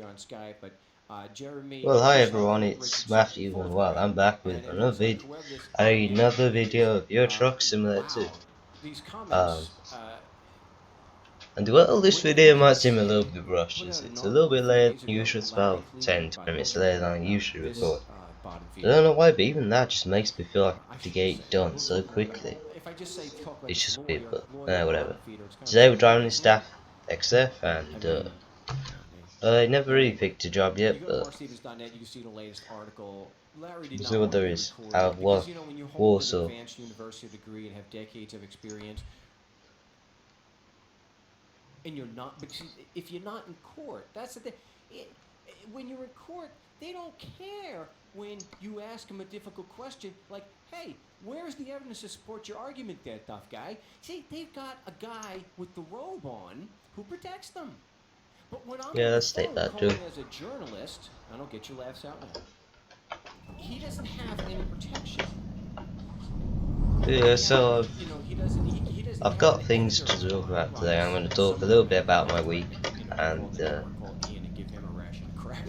on Skype, but Jeremy. Well, hi everyone, it's Matthew, and well, I'm back with another video of your truck simulator 2. These comments. And well, this video might seem a little bit rushed, as it's a little bit later than usual. It's about 10 minutes later than I usually record. I don't know why, but even that just makes me feel like I have to get it done so quickly. It's just weird, but whatever. Today we're driving this DAF XF, and I never really picked a job yet, but we'll see what there is. Out of Warsaw. And you're not, because if you're not in court, that's the thing. When you're in court, they don't care when you ask them a difficult question like, hey, where's the evidence to support your argument there, tough guy? See, they've got a guy with the robe on who protects them. But when I'm let's take that too. As a journalist, I don't get your laughs out now. He doesn't have any protection. Yeah, so I've got things to talk about today. I'm going to talk a little bit about my week, and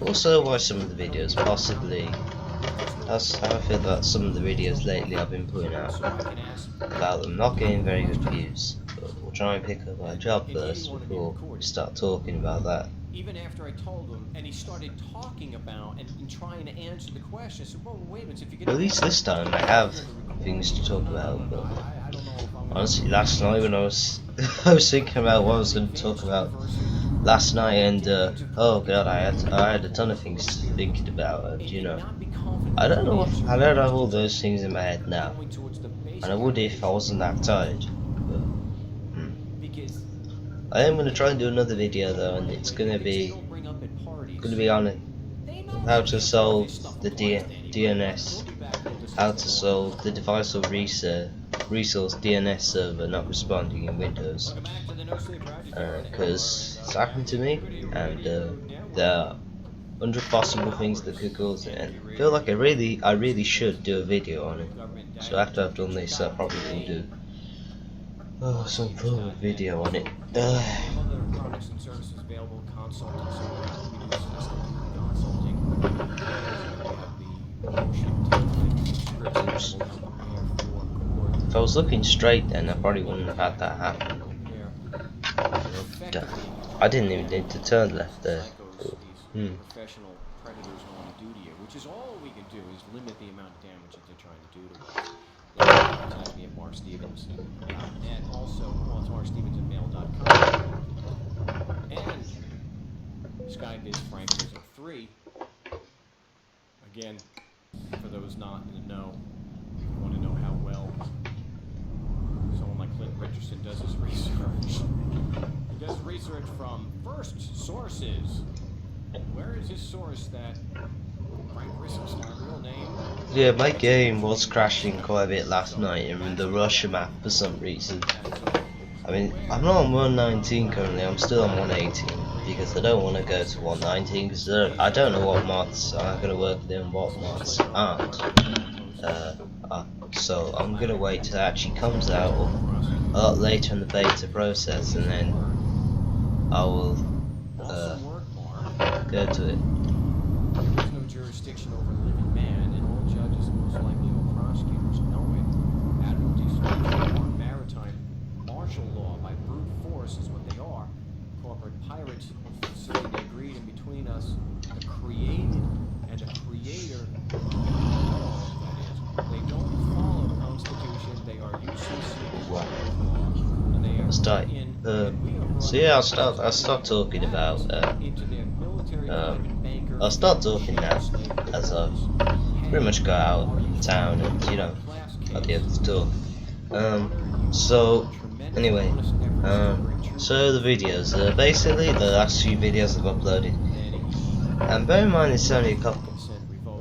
also why some of the videos possibly. That's how I feel about some of the videos lately I've been putting out about them not getting very good views. But we'll try and pick up our job first before we start talking about that. Even after I told him, and he started talking about and trying to answer the question, I said, well, wait a minute, if you could. At least this time I have things to talk about, but honestly, last night when I was thinking about what I was going to talk about last night, and oh god, I had a ton of things to thinking about, and you know, I don't know if I don't have all those things in my head now, and I would if I wasn't that tired. But, I am going to try and do another video though, and it's going to be on it, how to solve the DNS, how to solve the device or resource DNS server not responding in Windows, because it's happened to me, and there are 100 possible things that could cause it, and I feel like I really should do a video on it. So after I've done this, I probably will do some form of video on it. If I was looking straight then, I probably wouldn't have had that happen. I didn't even need to turn left there. Professional predators want to do to you, which is all we can do is limit the amount of damage that they're trying to do to us. They contact me at Mark Stevens, and also it's markstevens@mail.com, and Skype is Frank03. Again, for those not in the know, if you want to know how well someone like Clint Richardson does his research. He does research from first sources. Where is his source that Frank Richardson's real name? Yeah, my game was crashing quite a bit last night in the Rus Map for some reason. I mean, I'm not on 119 currently, I'm still on 118 because I don't want to go to 119 because I don't know what mods are going to work with and what mods aren't. So I'm going to wait till it actually comes out a lot later in the beta process, and then I will go to it. There is no jurisdiction over the living man, and all judges and most likely all prosecutors know it. Admiralty or maritime martial law by brute force is what they are. Corporate pirates facility they agreed in between us, the created and the creator. That is, they don't follow the Constitution. They are UCC. And they are so yeah, I'll start talking about I'll start talking now, as I've pretty much got out of town and, you know, got the other talk. So anyway, so the videos, basically the last few videos I've uploaded, and bear in mind it's only a couple,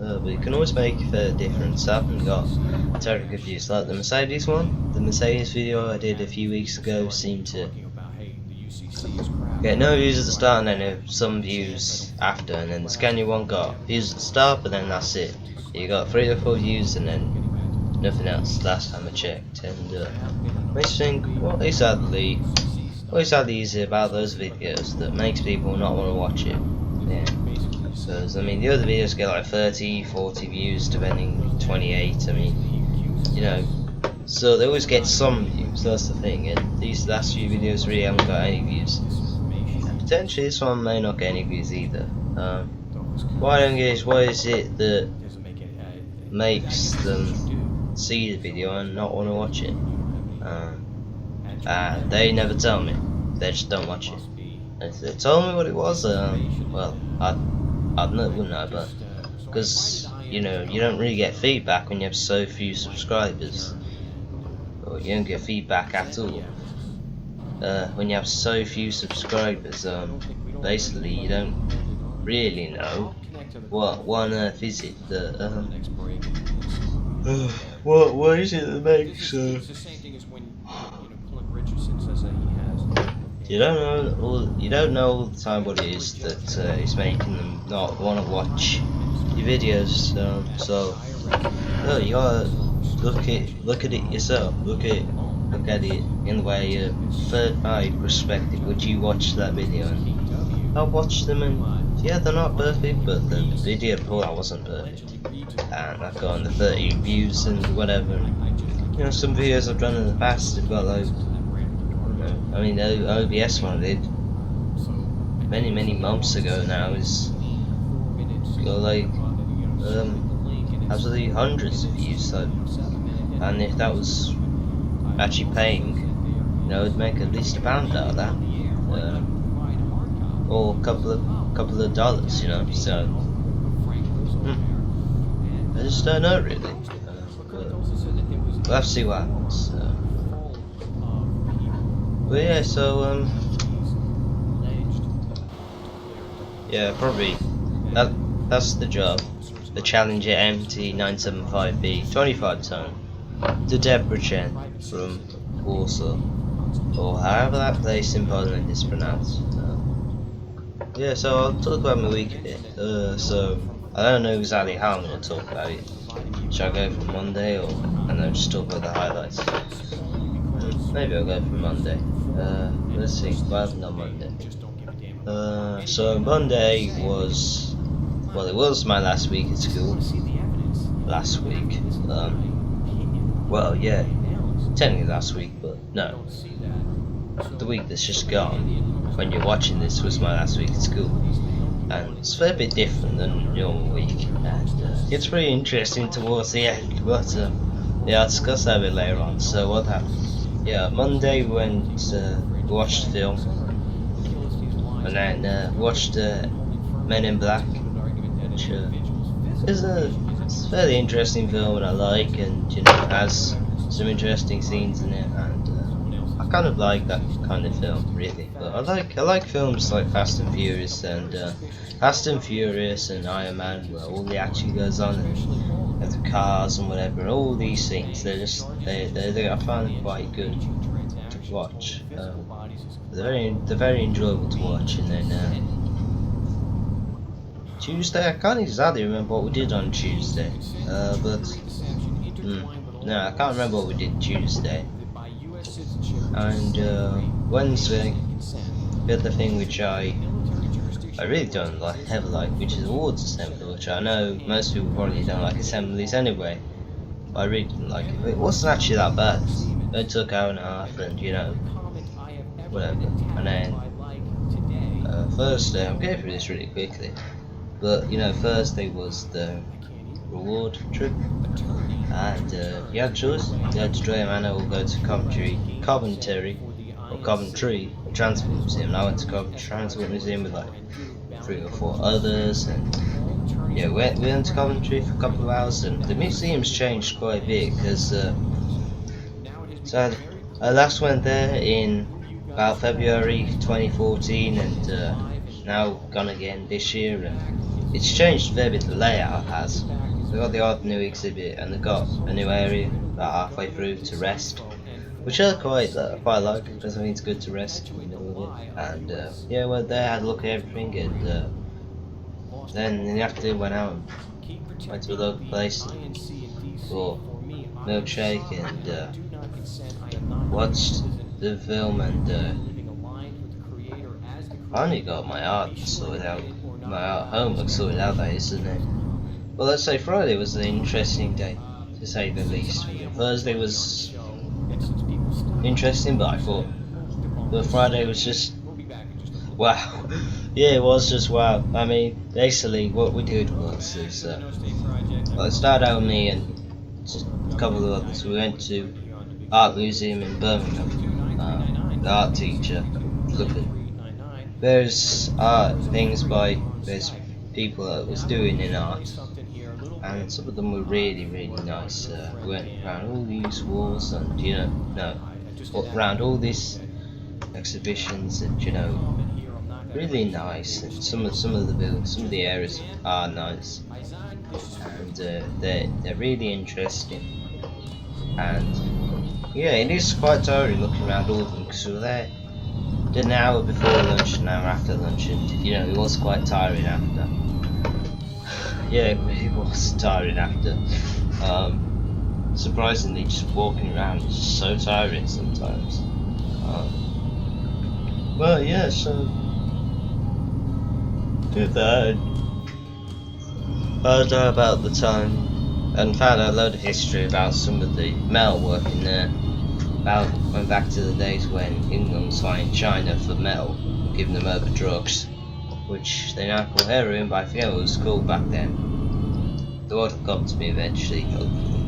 but you can always make a fair difference. I haven't got terribly good views like the Mercedes one. The Mercedes video I did a few weeks ago seemed to get no views at the start and then some views after, and then the Scania one got views at the start, but then that's it. You got 3 or 4 views and then nothing else last time I checked, and makes me think, what exactly is it about those videos that makes people not want to watch it? Yeah. Because I mean, the other videos get like 30, 40 views, depending, 28. I mean, you know, so they always get some views. That's the thing. And these last few videos really haven't got any views. And potentially this one may not get any views either. What I don't get is what is it that makes them see the video and not want to watch it? They never tell me. They just don't watch it. If they told me what it was, well, I'd know, wouldn't I? But because you know, you don't really get feedback when you have so few subscribers, or you don't get feedback at all. When you have so few subscribers, basically you don't really know what on earth is it that what is it that makes you don't know all the time what it is that is making them not want to watch your videos. So you gotta look at it yourself. Look at it in the way of third-party perspective. Would you watch that video? And I watched them, and yeah, they're not perfect, but the video before that wasn't perfect, and I've got the 30 views and whatever. You know, some videos I've done in the past have got like, I mean, the OBS one I did many months ago now is got like absolutely hundreds of views. So, and if that was actually paying, you know, it'd make at least £1 out of that, or a couple of dollars, you know. So I just don't know really. We'll have to see what happens. But yeah, so yeah, probably that's the job. The Challenger MT975B 25 ton to Debrecen from Warsaw, or however that place in Poland is pronounced. Yeah, so I'll talk about my week a bit. So I don't know exactly how I'm going to talk about it. Shall I go for Monday, or and then just talk about the highlights? Maybe I'll go for Monday. Let's see, what happened on Monday? So Monday was, well, it was my last week at school. Last week. Well, yeah, technically last week, but no. The week that's just gone, when you're watching this, was my last week at school. And it's a fair bit different than a normal week. And it's pretty interesting towards the end, but yeah, I'll discuss that a bit later on. So what happened? Yeah, Monday we went to watch the film, and then watched Men in Black, which is a fairly interesting film, and I like, and you know, has some interesting scenes in it, and I kind of like that kind of film, really. But I like films like Fast and Furious and Iron Man, where all the action goes on, and the cars and whatever, and all these things. They're just I find them quite good to watch. They're very enjoyable to watch. And then Tuesday, I can't exactly remember what we did on Tuesday, but no, I can't remember what we did Tuesday. And Wednesday, we had the thing which I really don't ever like, which is awards assembly, which I know most people probably don't like assemblies anyway, but I really didn't like it. It wasn't actually that bad. It took an hour and a half, and you know, whatever. And then Thursday, I'm going through this really quickly, but you know, Thursday was the reward trip, and you had a choice. You had to Drea Manor or go to Coventry, a Transport Museum. And I went to Coventry Transport Museum with like 3 or 4 others, and yeah, we went to Coventry for a couple of hours, and the museum's changed quite a bit, because so I last went there in about February 2014, and now gone again this year, and it's changed a fair bit. The layout has. They've got the odd new exhibit, and they've got a new area about halfway through to rest, which I quite like, because I think it's good to rest in the middle of it. And yeah, went there, had a look at everything, and then in the afternoon went out and went to a local place for milkshake, and watched the film, and I only got my art sorted out my homework sorted out, that is, isn't it? Well, let's say Friday was an interesting day, to say the least. Thursday was interesting, but I thought the Friday was just wow. Yeah, it was just wow. I mean, basically what we did was well, it started out with me and just a couple of others. We went to Art Museum in Birmingham. The art teacher looked at various art things by various people that was doing in art, and some of them were really nice. We went around all these walls and around all these exhibitions, and really nice. And some of the buildings, some of the areas are nice, and they're really interesting. And yeah, it is quite tiring looking around all of them, because we were there, did an hour before lunch, an hour after lunch, and it was quite tiring after. Yeah, it really was tiring after. Surprisingly, just walking around is just so tiring sometimes. Well, yeah, so did that. Found out about the time and found out a load of history about some of the metal work in there. Went back to the days when England was fighting China for metal, giving them over drugs, which they now call heroin, but I forget what it was called back then. The word will come to me eventually, hopefully.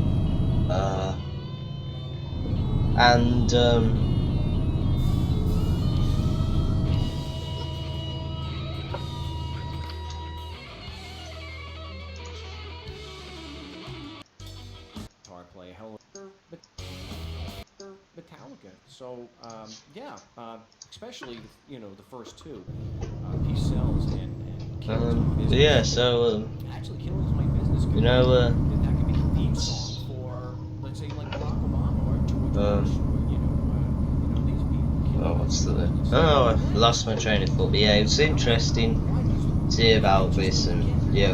play, hello, Metallica. So yeah, especially the first two, Peace Sells and yeah. So actually, Killing's My Business. That could be the theme song for, let's say, like Barack Obama or George Bush. These people. Oh, what's the? Oh, I lost my train of thought. But yeah, it was interesting to hear about this, and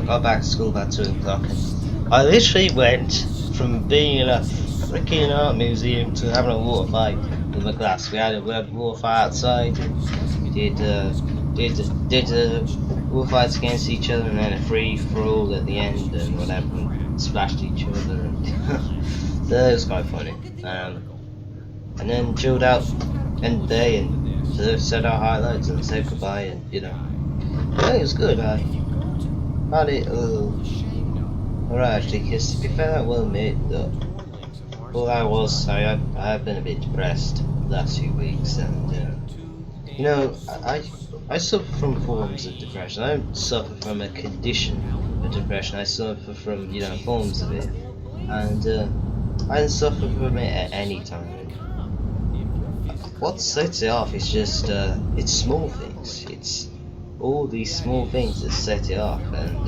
got back to school about 2 o'clock, and I literally went from being in a freaking art museum to having a water fight with my class. We had a water fight outside, did water fights against each other, and then a free for all at the end and whatever, and splashed each other, and so it was quite funny. And then chilled out end of the day and sort of said our highlights and said goodbye, and yeah, it was good. I found it alright actually, because to be fair, I will admit that all I have been a bit depressed the last few weeks, and I suffer from forms of depression. I don't suffer from a condition of depression. I suffer from forms of it, and I don't suffer from it at any time. What sets it off is just it's small things. It's all these small things that set it off, and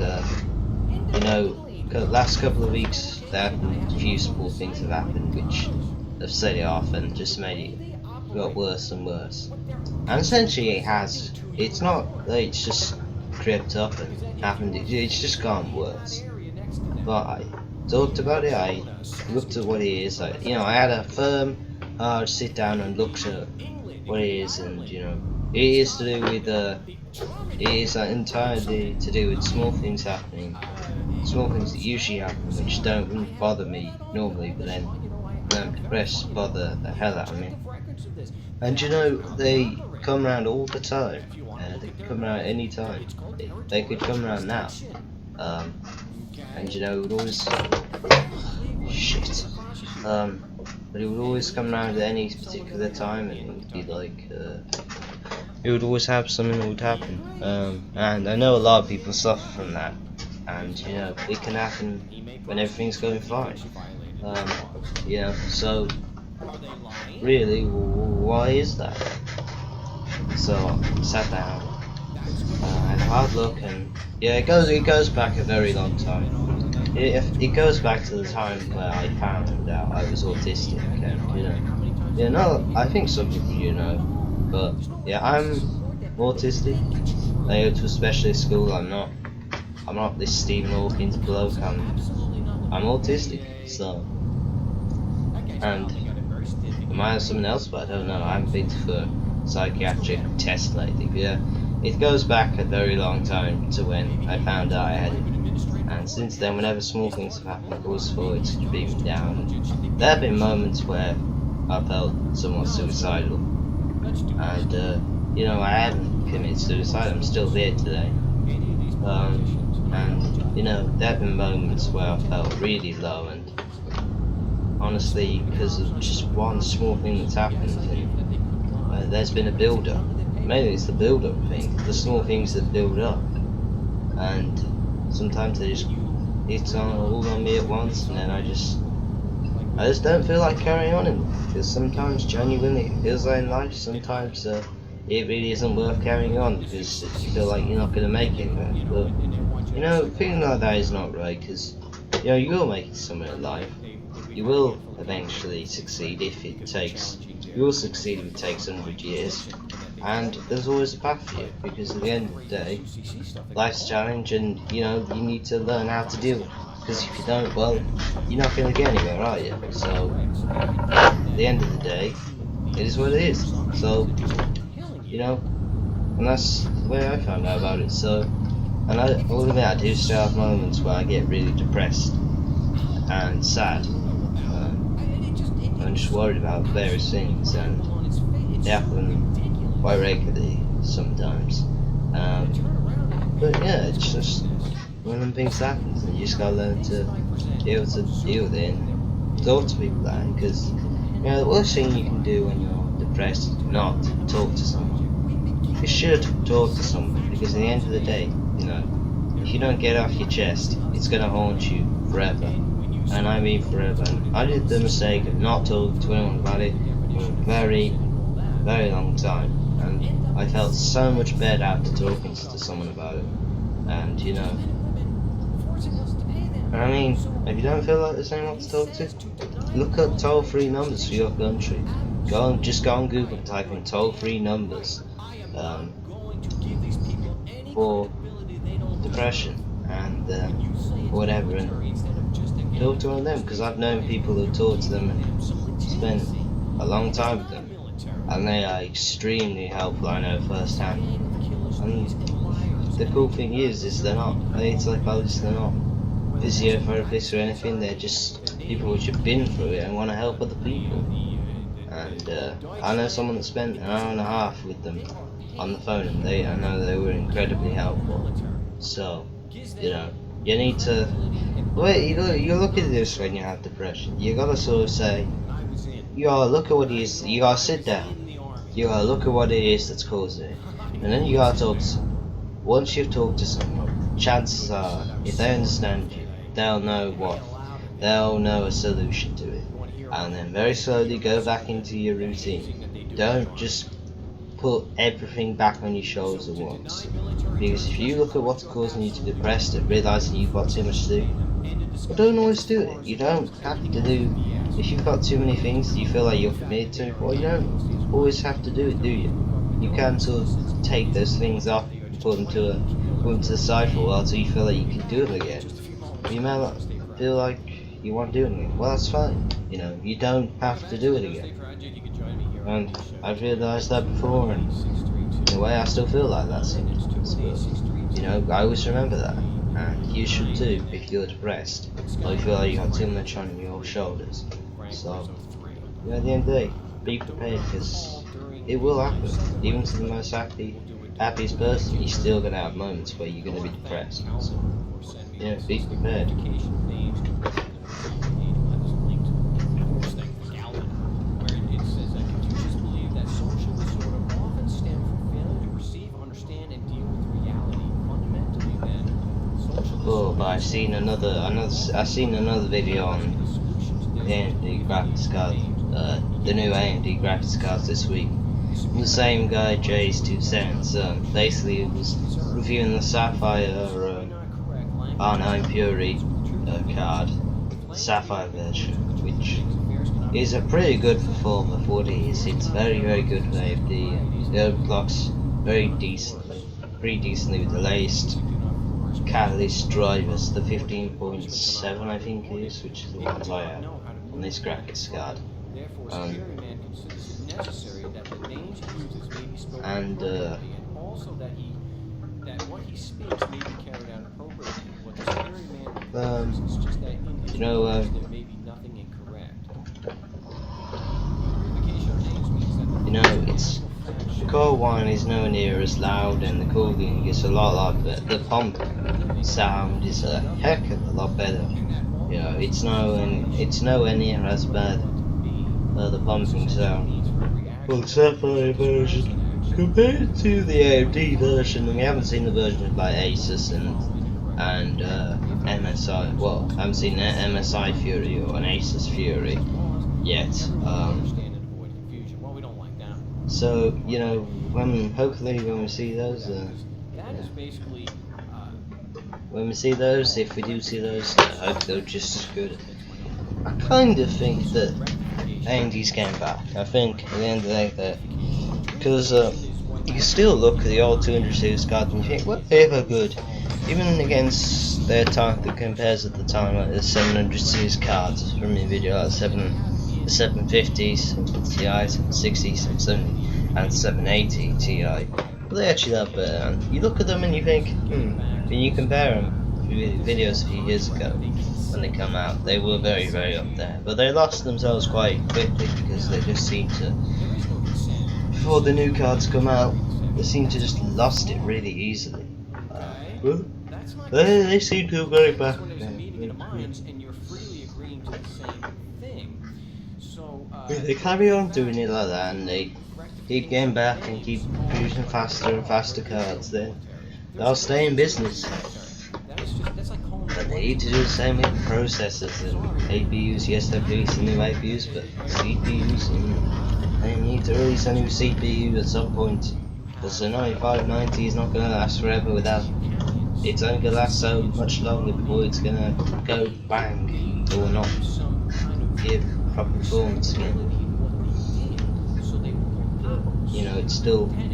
the last couple of weeks there have been a few small things have happened which have set it off and just made it got worse and worse. And essentially it has. It's not that it's just crept up and happened, it's just gone worse. But I talked about it, I looked at what it is, I had a firm hard sit down and looked at what it is, and it is to do with it is entirely to do with small things happening. Small things that usually happen which don't bother me normally, but then when I'm depressed bother the hell out of me. And they come around all the time. They could come around any time. They could come around now. And it would always shit. But it would always come around at any particular time, and it would be like it would always have something that would happen. And I know a lot of people suffer from that. And it can happen when everything's going fine. So really, why is that? So I sat down and a hard look, and it goes back a very long time. It goes back to the time where I found out I was autistic, and I think some people but I'm autistic. I go to a specialist school. I'm not this Stephen Hawkins bloke. I'm autistic, so. And I might have something else, but I don't know. I haven't been for a psychiatric test lately. But it goes back a very long time to when I found out I had it. And since then, whenever small things have happened, I've always thought it's beat me down. And there have been moments where I felt somewhat suicidal. And, you know, I haven't committed suicide, I'm still here today. And, you know, there have been moments where I felt really low, and honestly, because of just one small thing that's happened, and, there's been a build-up. Maybe it's the build-up thing, the small things that build up. And sometimes they just hit all on me at once, and then I just don't feel like carrying on anymore. Because sometimes genuinely it feels like in life, sometimes it really isn't worth carrying on because you feel like you're not going to make it. But you know, feeling like that is not right, because you know, you will make it somewhere in life. You will eventually succeed if it takes. You will succeed if it takes 100 years. And there's always a path for you, because at the end of the day, life's a challenge, and you know, you need to learn how to deal with it. Because if you don't, well, you're not going to get anywhere, are you? So, at the end of the day, it is what it is. So, you know, and that's the way I found out about it. So, and I will admit, I do still have moments where I get really depressed and sad. I'm just worried about various things, and they happen quite regularly sometimes. But yeah, it's just one of them things happens, and you just gotta learn to be able to deal with it and talk to people about it. Because you know, the worst thing you can do when you're depressed is not talk to someone. You should talk to someone, because at the end of the day, you know, if you don't get it off your chest, it's gonna haunt you forever. And I mean forever. And I did the mistake of not talking to anyone about it for a very, very long time. And I felt so much better after talking to someone about it. And you know, I mean, if you don't feel like there's anyone to talk to, look up toll-free numbers for your country. Just go on Google and type in toll-free numbers for depression and whatever, and talk to one of them, because I've known people who talk to them and spent a long time with them, and they are extremely helpful. I know firsthand. And the cool thing is they're not psychologists, they're not physiotherapists or anything. They're just people which have been through it and want to help other people. And I know someone that spent an hour and a half with them on the phone, and I know they were incredibly helpful. So, you know, you need to. Wait, you look at this when you have depression. You gotta sort of say, you gotta look at what it is. You gotta sit down. You gotta look at what it is that's causing it, and then you gotta talk to someone. Once you've talked to someone, chances are, if they understand you, they'll know a solution to it. And then very slowly go back into your routine. Don't just put everything back on your shoulders at once. Because if you look at what's causing you to be depressed and realising you've got too much to do, well, don't always do it. You don't have to do. If you've got too many things that you feel like you're committed to, well, you don't always have to do it, do you? You can sort of take those things off, put them to the side for a while until you feel like you can do them again. You may not feel like you want to do it again. Well, that's fine. You know, you don't have to do it again. And I've realised that before, and in a way I still feel like that sometimes. But, you know, I always remember that. And you should too if you're depressed or you feel like you got too much on your shoulders. So, you know, at the end of the day, be prepared, because it will happen. Even to the most happiest person, you're still going to have moments where you're going to be depressed. So, you know, be prepared. Oh, but I've seen another video on the AMD graphics card, the new AMD graphics cards this week. The same guy, Jay's 2 cents, basically was reviewing the Sapphire R9 Fury card, the Sapphire version, which is a pretty good performer for what it is. It's very, very good for AMD. It overclocks pretty decently with the latest catalyst drivers, the 15.7 I think it is, which is the ones I have on this graphics card. also that what he speaks may be carried out appropriately. What the superior man proposes is just that in his you know, knowledge there may be nothing incorrect. Verification of names means that the you know, it's the core one is nowhere near as loud, and the cooling is a lot better. The pump sound is a heck of a lot better. You know, it's nowhere near as bad. The pumping sound. Well, except for a version compared to the AMD version, and we haven't seen the version of like Asus and MSI. Well, I haven't seen an MSI Fury or an Asus Fury yet. So you know, hopefully when we see those, when we see those, if we do see those, I hope they're just as good. I kind of think that AMD's came back. I think at the end of the day that because you still look at the old 200 series cards and you think, well, they were good, even against their time that compares at the time, like the 700 series cards from Nvidia, like the 750s, 760s, 770, and 780 Ti. But they actually are better. And you look at them and you think, when you compare them to videos a few years ago when they come out, they were very up there. But they lost themselves quite quickly because they just seemed to, before the new cards come out, they seem to just lost it really easily. They seem to have got it back. They carry on doing it like that, and they keep getting back and keep producing faster and faster cards, then they'll stay in business. But they need to do the same with processors and APUs. Yes, they're releasing new APUs, but CPUs, and they need to release a new CPU at some point. Because the 9590 is not going to last forever without. It's only going to last so much longer before it's going to go bang or not give proper performance again. You know, it's still good.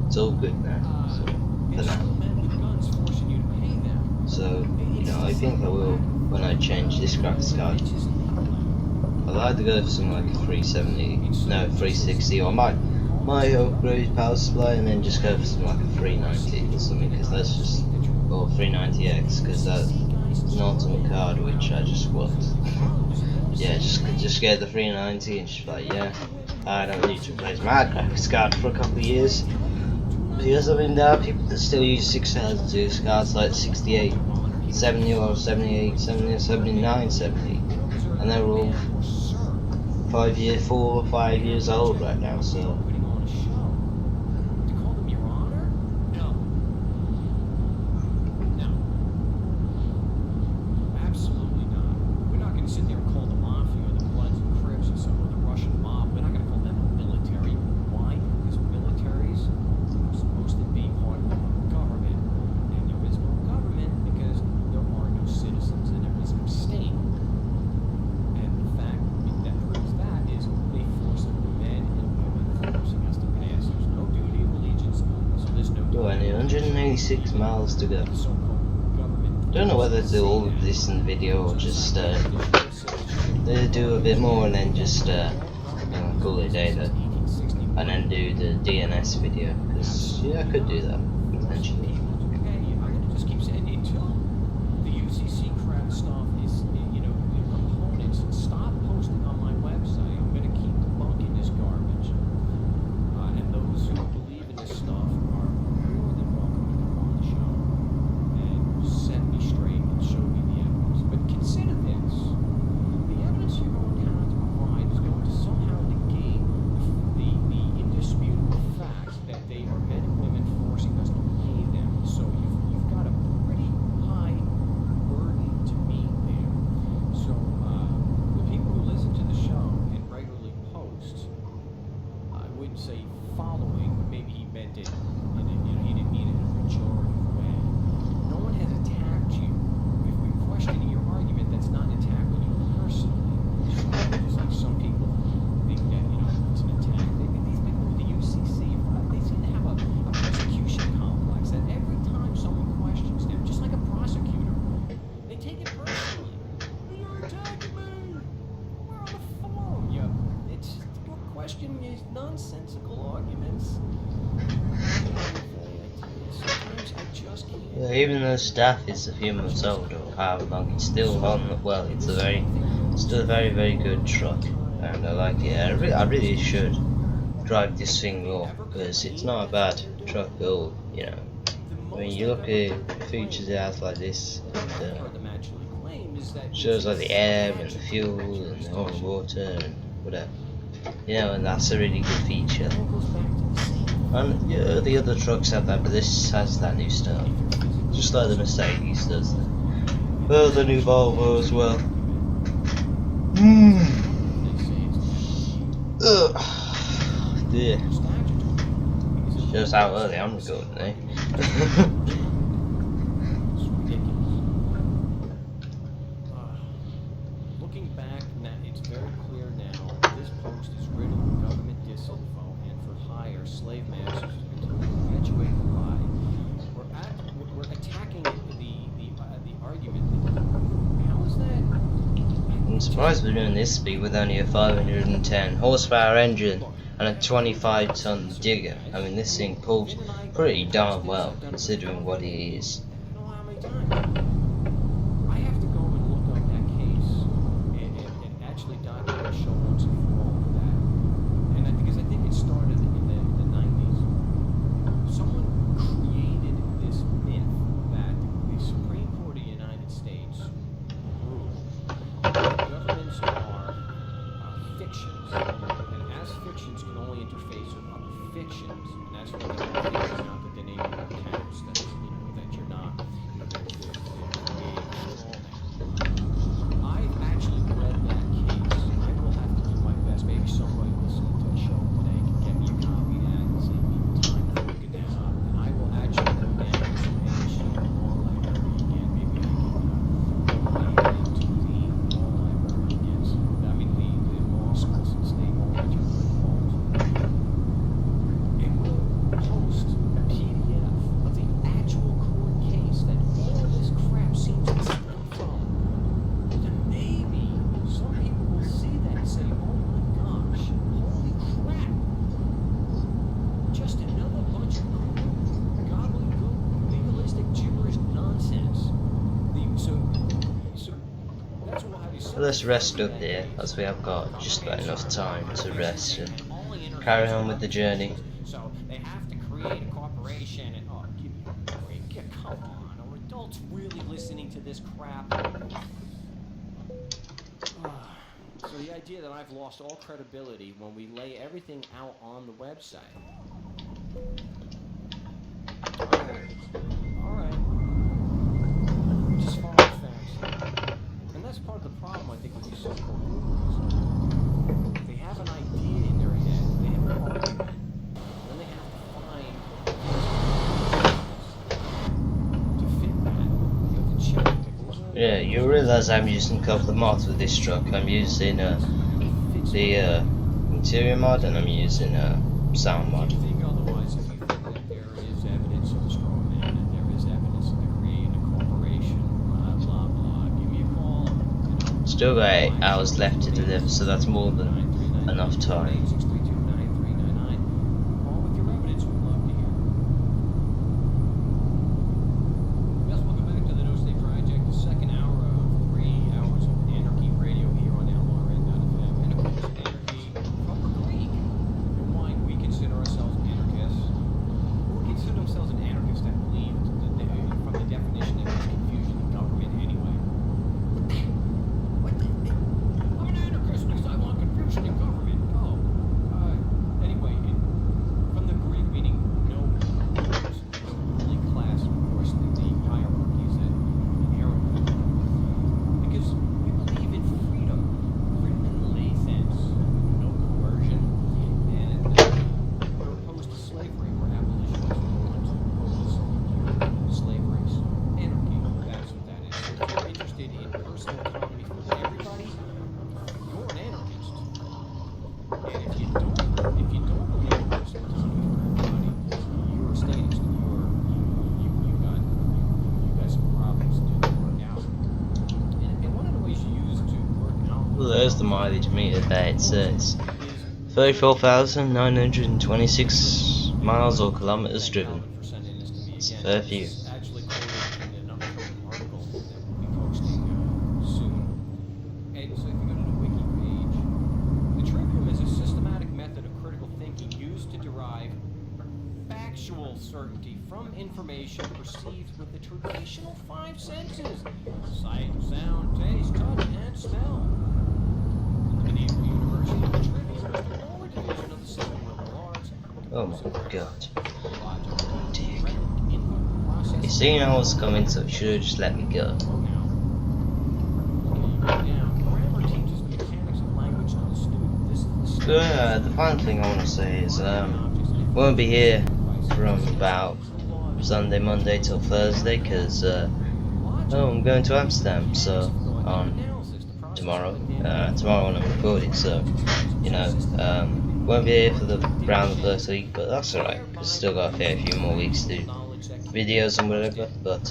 It's all good now. So, for now. So, you know, I think I will, when I change this graphics card, I'll either go for something like a 360, or my upgraded power supply, and then just go for something like a 390 or something, because that's just, or 390X, because that's an ultimate card which I just want. Yeah, just get the 390 and just like, yeah, I don't need to replace my graphics card for a couple of years. Because I mean, there are people that still use 6000 series cards like 68, 70 or 78, 70 or 79, 70, and they're all 4 or 5 years old right now, so. Only 186 miles to go. Don't know whether to do all of this in the video or just do a bit more and then just call it a day then, and then do the DNS video, because yeah, I could do that potentially. They are men and women forcing us Yeah, even though DAF is a few months old or however long, it's still on. Well, it's still a very good truck, and I like it. I really should drive this thing more because it's not a bad truck at all. You know, I mean, you look at the features it has like this. Shows like the air and the fuel and the oil water and whatever. You know, and that's a really good feature. And yeah, the other trucks have that, but this has that new stuff. Just like the Mercedes does. Oh, the new Volvo as well. Ugh. Yeah. Shows how early I'm recording, eh? Looking back, it's very clear now. This post is riddled with government disinfo and for hire slave masters to perpetuate the lie. We're attacking the argument. How is that? I'm surprised we're doing this speed with only a 510 horsepower engine and a 25-ton digger. I mean, this thing pulls pretty darn well considering what it is. I don't know how many times. I have to go and look up that case and actually document a show once and for all of that. And because I think it started in the 90s. Someone created this myth that the Supreme Court of the United States ruled that governments are fictions, and as fictions can only interface with other fictions, and that's what they are fictions, not that the name of the counts, that that you're not, they're creating straw man. I've actually read that case. I will have to do my best. Maybe somebody listening to the show today can get me a copy of that and save me the time to look it down. And I will actually go down to the MHA Pro Map EU again. Maybe I can go my head into the law library again. I mean the law schools and state law library calls. And we'll post a PDF of the actual court case that all this crap seems to stem from. And maybe some people will see that and say, oh my gosh, holy crap. Just another bunch of gobbledygook, legalistic, gibberish nonsense. So that's what we'll have you say. Let's rest up here, as we have got just about enough time to rest and carry on with the journey. So they have to create a corporation and give me a break. Come on, are adults really listening to this crap? So the idea that I've lost all credibility when we lay everything out on the website. Alright. Just follow the facts. And that's part of the problem, I think, with these so-called gurus. They have an idea in their head, they have an argument, then they have to find to fit that. You have to cherry pick. Yeah, you realise I'm using a couple of mods with this truck. I'm using the interior mod and I'm using sound mod. Think otherwise if you think that there is evidence of a straw man and there is evidence that they're creating a corporation, blah blah blah. Give me a call. You know. Still got 8 hours left to deliver, so that's more than enough time. 632-9399. Call with your evidence. We'd love to hear. Yes, welcome back to the No State Project, the second hour of 3 hours of anarchy radio here on LRN.FM. And of course, anarchy from the Greek. And why we consider ourselves anarchists. Who consider themselves an anarchist and believe from the definition that there's confusion in government anyway? What the? I'm an anarchist because I want confusion in government. Oh. Anyway, from the Greek meaning no rules, no ruling class, and of course the hierarchies that inherent with it. Because we believe in freedom in the lay sense, no coercion, and we're opposed to slavery. We're abolitionists. We want to oppose slavery. Anarchy, that's what that is. So if you're interested in personal autonomy for everybody, you're an anarchist. And if you don't believe in personal autonomy for everybody, you're a statist. You got some problems to work out. And one of the ways you use to work out. Well, there's the mileage meter there. It says 34,926 miles or kilometers driven. It's a fair few. Actually certainty from information perceived with the traditional five senses: sight, sound, taste, touch, and smell. The medieval university of trivia was the lower division of the 7 liberal arts. Oh my god. Dick. You seen I was coming, so you should have just let me go. So the final thing I want to say is won't be here from about Sunday, Monday till Thursday, because I'm going to Amsterdam, so on tomorrow when I'm recording, so you know, won't be here for around the first week, but that's alright, because still got a fair few more weeks to do videos and whatever. But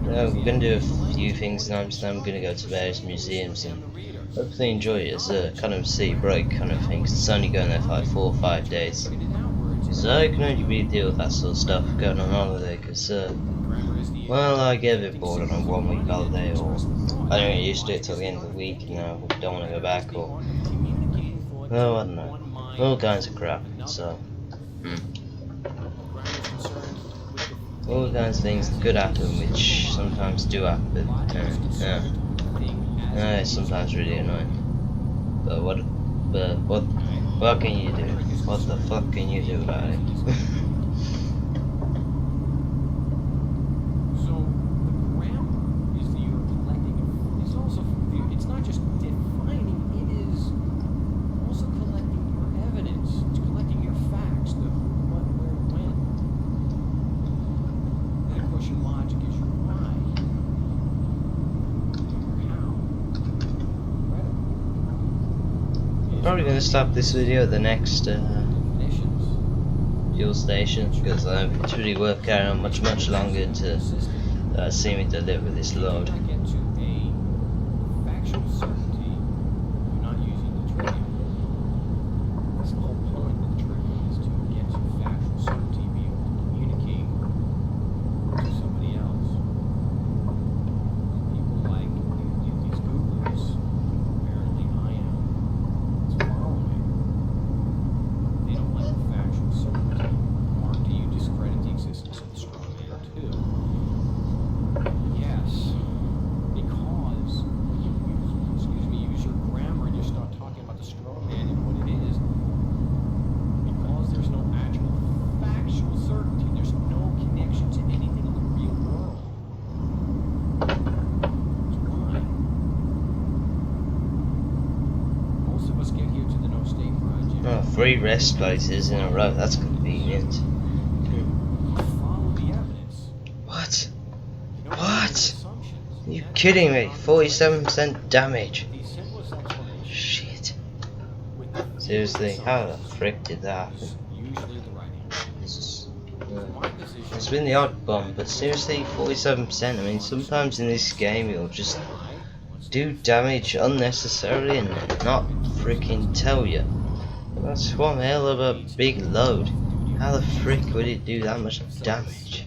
we're going to do a few things in Amsterdam. We're going to go to various museums and hopefully enjoy it as a kind of city break kind of thing. It's only going there for like 4 or 5 days, so I can only really deal with that sort of stuff going on holiday, because well, I get a bit bored on a 1 week holiday, or I don't get used to it till the end of the week and I don't want to go back, or oh, I don't know, all kinds of crap. So all kinds of things that could happen, which sometimes do happen. It's sometimes really annoying. But what can you do? What the fuck can you do about it? So the grammar is the you're collecting. It's also it's not just defining. It is also collecting your evidence. It's collecting your facts. The who, what, where, when. Then of course your logic is your why. Probably going to stop this video at the next fuel station, because it's really worth carrying on much longer to see me deliver this load. Oh, 3 rest places in a row, that's convenient. What? What? Are you kidding me? 47% damage. Shit. Seriously, how the frick did that happen? It's been the odd bomb, but seriously, 47%. I mean, sometimes in this game you'll just do damage unnecessarily and not freaking tell you. That's one hell of a big load. How the frick would it do that much damage?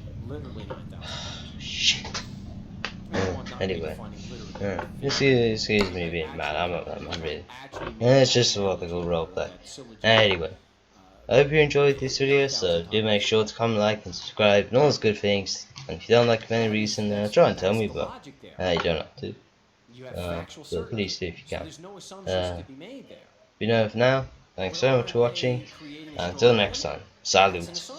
Shit. Anyway, excuse me being mad. I'm really. It's just a typical roleplay. Anyway, I hope you enjoyed this video. So do make sure to comment, like, and subscribe, and all those good things. And if you don't like it for any reason, try and tell me, but you don't have to. But please do if you can. You know for now. Thanks so much for watching, and until next time, salute.